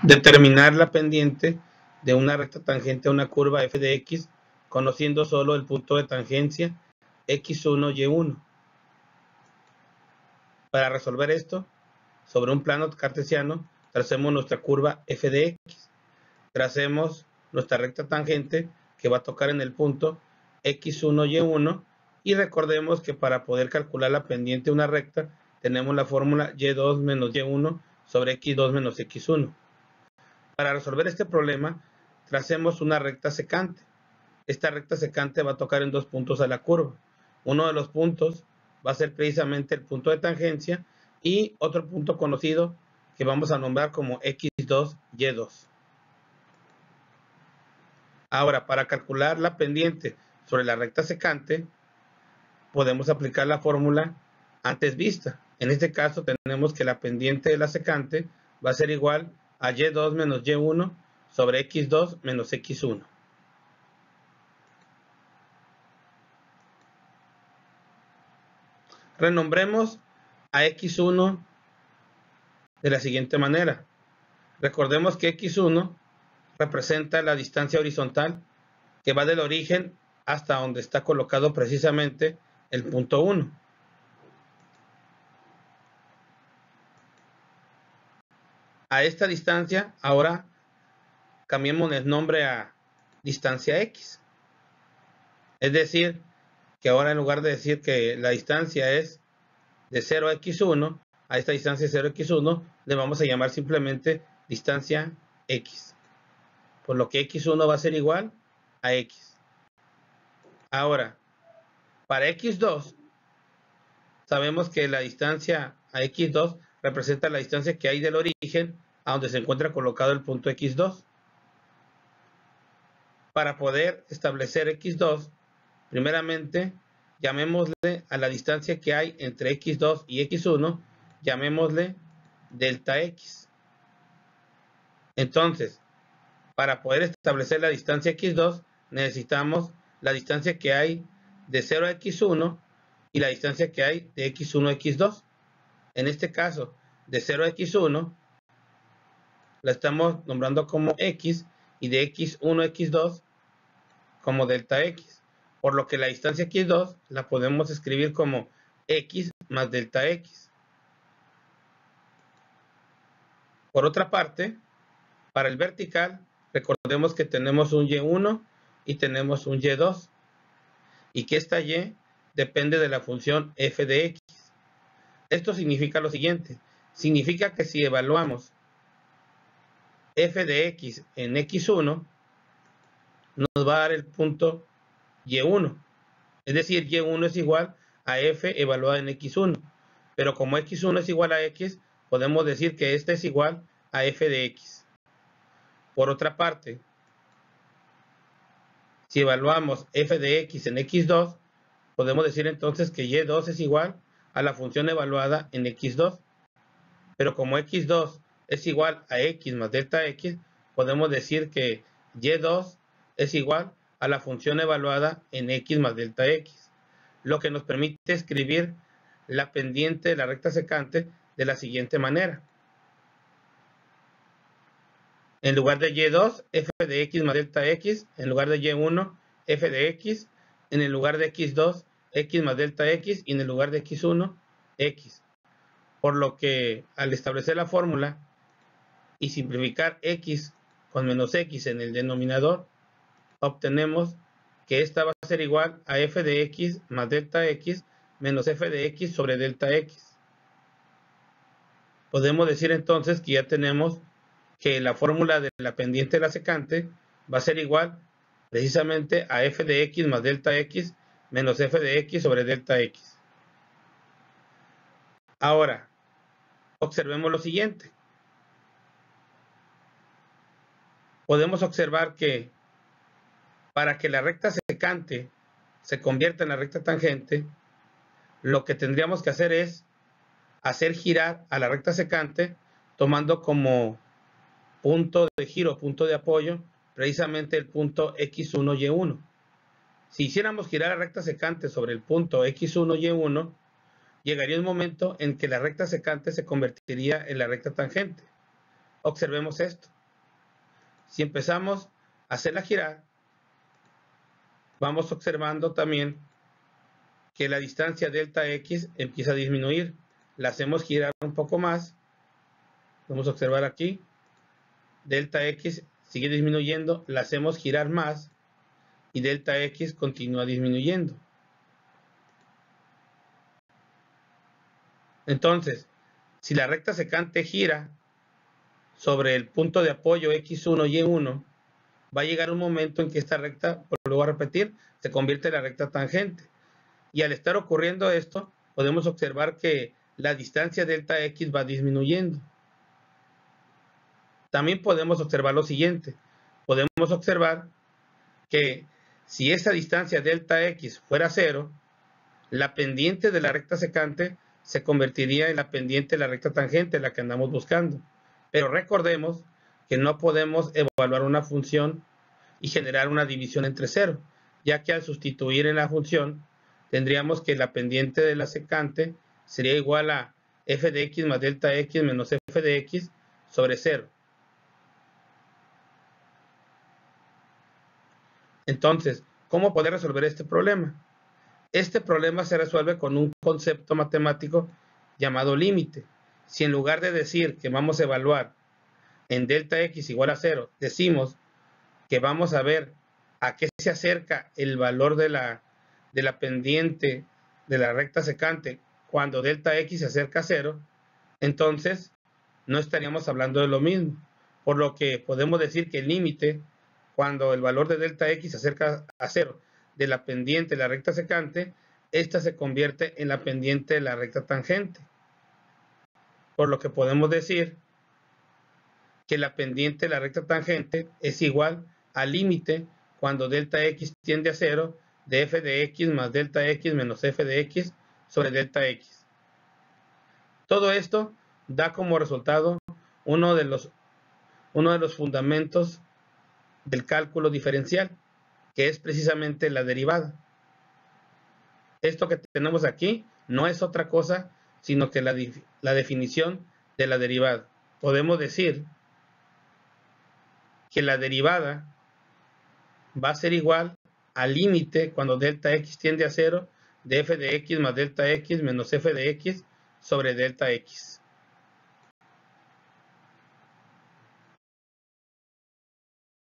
Determinar la pendiente de una recta tangente a una curva f de x, conociendo solo el punto de tangencia x1, y1. Para resolver esto, sobre un plano cartesiano, tracemos nuestra curva f de x. Tracemos nuestra recta tangente que va a tocar en el punto x1, y1. Y recordemos que para poder calcular la pendiente de una recta, tenemos la fórmula y2 menos y1 sobre x2 menos x1. Para resolver este problema, tracemos una recta secante. Esta recta secante va a tocar en dos puntos a la curva. Uno de los puntos va a ser precisamente el punto de tangencia y otro punto conocido que vamos a nombrar como x2, y2. Ahora, para calcular la pendiente sobre la recta secante, podemos aplicar la fórmula antes vista. En este caso, tenemos que la pendiente de la secante va a ser igual a y2 menos y1 sobre x2 menos x1. Renombremos a x1 de la siguiente manera. Recordemos que x1 representa la distancia horizontal que va del origen hasta donde está colocado precisamente el punto 1. A esta distancia ahora cambiemos el nombre a distancia x. Es decir, que ahora en lugar de decir que la distancia es de 0 a x1, a esta distancia 0x1 le vamos a llamar simplemente distancia x. Por lo que x1 va a ser igual a x. Ahora, para x2, sabemos que la distancia a x2 representa la distancia que hay del origen a donde se encuentra colocado el punto x2. Para poder establecer x2, primeramente llamémosle a la distancia que hay entre x2 y x1, llamémosle delta x. Entonces, para poder establecer la distancia x2, necesitamos la distancia que hay de 0 a x1 y la distancia que hay de x1 a x2. En este caso, de 0 a x1, la estamos nombrando como x y de x1 a x2 como delta x. Por lo que la distancia x2 la podemos escribir como x más delta x. Por otra parte, para el vertical, recordemos que tenemos un y1 y tenemos un y2. Y que esta y depende de la función f de x. Esto significa lo siguiente. Significa que si evaluamos f de x en x1, nos va a dar el punto y1. Es decir, y1 es igual a f evaluada en x1. Pero como x1 es igual a x, podemos decir que esta es igual a f de x. Por otra parte, si evaluamos f de x en x2, podemos decir entonces que y2 es igual a la función evaluada en x2. Pero como x2 es igual a x más delta x, podemos decir que y2 es igual a la función evaluada en x más delta x, lo que nos permite escribir la pendiente de la recta secante de la siguiente manera. En lugar de y2, f de x más delta x, en lugar de y1, f de x, en el lugar de x2, x más delta x, y en el lugar de x1, x. Por lo que al establecer la fórmula y simplificar x con menos x en el denominador, obtenemos que esta va a ser igual a f de x más delta x menos f de x sobre delta x. Podemos decir entonces que ya tenemos que la fórmula de la pendiente de la secante va a ser igual precisamente a f de x más delta x menos f de x sobre delta x. Ahora, observemos lo siguiente. Podemos observar que para que la recta secante se convierta en la recta tangente, lo que tendríamos que hacer es hacer girar a la recta secante tomando como punto de giro, punto de apoyo, precisamente el punto x1, y1. Si hiciéramos girar la recta secante sobre el punto x1, y1, llegaría un momento en que la recta secante se convertiría en la recta tangente. Observemos esto. Si empezamos a hacerla girar, vamos observando también que la distancia delta x empieza a disminuir. La hacemos girar un poco más. Vamos a observar aquí. Delta x sigue disminuyendo. La hacemos girar más. Y delta x continúa disminuyendo. Entonces, si la recta secante gira sobre el punto de apoyo x1, y1, va a llegar un momento en que esta recta, vuelvo a repetir, se convierte en la recta tangente. Y al estar ocurriendo esto, podemos observar que la distancia delta x va disminuyendo. También podemos observar lo siguiente. Podemos observar que si esa distancia delta x fuera 0, la pendiente de la recta secante se convertiría en la pendiente de la recta tangente, la que andamos buscando. Pero recordemos que no podemos evaluar una función y generar una división entre 0, ya que al sustituir en la función tendríamos que la pendiente de la secante sería igual a f de x más delta x menos f de x sobre 0. Entonces, ¿cómo poder resolver este problema? Este problema se resuelve con un concepto matemático llamado límite. Si en lugar de decir que vamos a evaluar en delta x igual a 0, decimos que vamos a ver a qué se acerca el valor de la pendiente de la recta secante cuando delta x se acerca a 0, entonces no estaríamos hablando de lo mismo. Por lo que podemos decir que el límite, cuando el valor de delta x se acerca a 0 de la pendiente de la recta secante, esta se convierte en la pendiente de la recta tangente. Por lo que podemos decir que la pendiente de la recta tangente es igual al límite cuando delta x tiende a 0 de f de x más delta x menos f de x sobre delta x. Todo esto da como resultado uno de los fundamentos del cálculo diferencial, que es precisamente la derivada. Esto que tenemos aquí no es otra cosa sino que la definición de la derivada. Podemos decir que la derivada va a ser igual al límite cuando delta x tiende a 0 de f de x más delta x menos f de x sobre delta x.